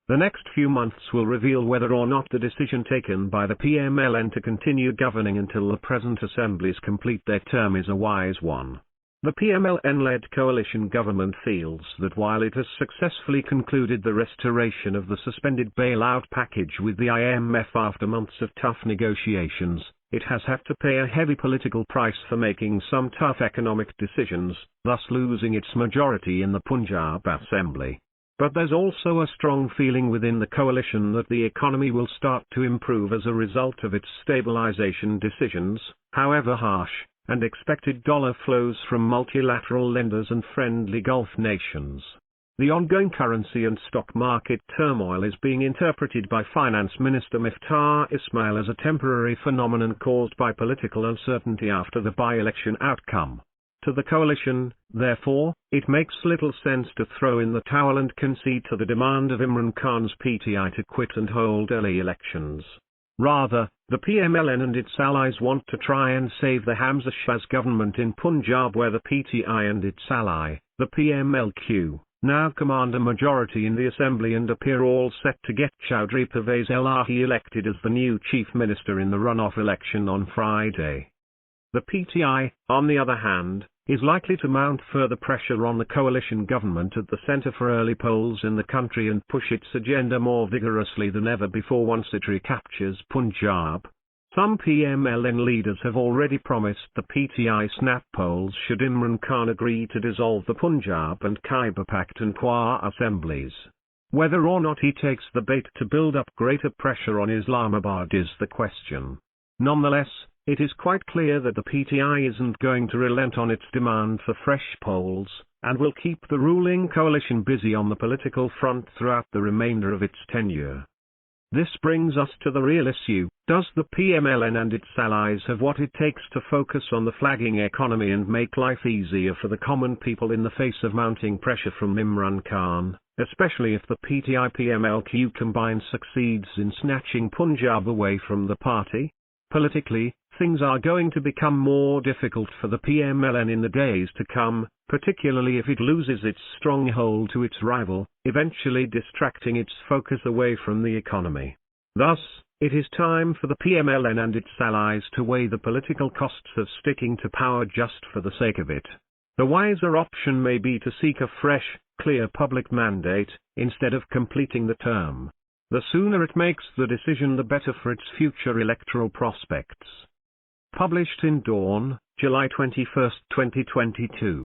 The next few months will reveal whether or not the decision taken by the PMLN to continue governing until the present assemblies complete their term is a wise one. The PMLN-led coalition government feels that while it has successfully concluded the restoration of the suspended bailout package with the IMF after months of tough negotiations, it has had to pay a heavy political price for making some tough economic decisions, thus losing its majority in the Punjab Assembly. But there's also a strong feeling within the coalition that the economy will start to improve as a result of its stabilization decisions, however harsh, and expected dollar flows from multilateral lenders and friendly Gulf nations. The ongoing currency and stock market turmoil is being interpreted by Finance Minister Miftar Ismail as a temporary phenomenon caused by political uncertainty after the by-election outcome. To the coalition, therefore, it makes little sense to throw in the towel and concede to the demand of Imran Khan's PTI to quit and hold early elections. Rather, the PMLN and its allies want to try and save the Hamza Shah's government in Punjab, where the PTI and its ally, the PMLQ, now command a majority in the assembly and appear all set to get Chowdhury Pervez Elahi elected as the new chief minister in the runoff election on Friday. The PTI, on the other hand, is likely to mount further pressure on the coalition government at the Centre for Early Polls in the country and push its agenda more vigorously than ever before once it recaptures Punjab. Some PMLN leaders have already promised the PTI snap polls should Imran Khan agree to dissolve the Punjab and Khyber Pakhtunkhwa assemblies. Whether or not he takes the bait to build up greater pressure on Islamabad is the question. Nonetheless, it is quite clear that the PTI isn't going to relent on its demand for fresh polls, and will keep the ruling coalition busy on the political front throughout the remainder of its tenure. This brings us to the real issue: does the PMLN and its allies have what it takes to focus on the flagging economy and make life easier for the common people in the face of mounting pressure from Imran Khan, especially if the PTI-PMLQ combine succeeds in snatching Punjab away from the party? Politically, things are going to become more difficult for the PMLN in the days to come, particularly if it loses its stronghold to its rival, eventually distracting its focus away from the economy. Thus, it is time for the PMLN and its allies to weigh the political costs of sticking to power just for the sake of it. The wiser option may be to seek a fresh, clear public mandate, instead of completing the term. The sooner it makes the decision, the better for its future electoral prospects. Published in Dawn, July 21, 2022.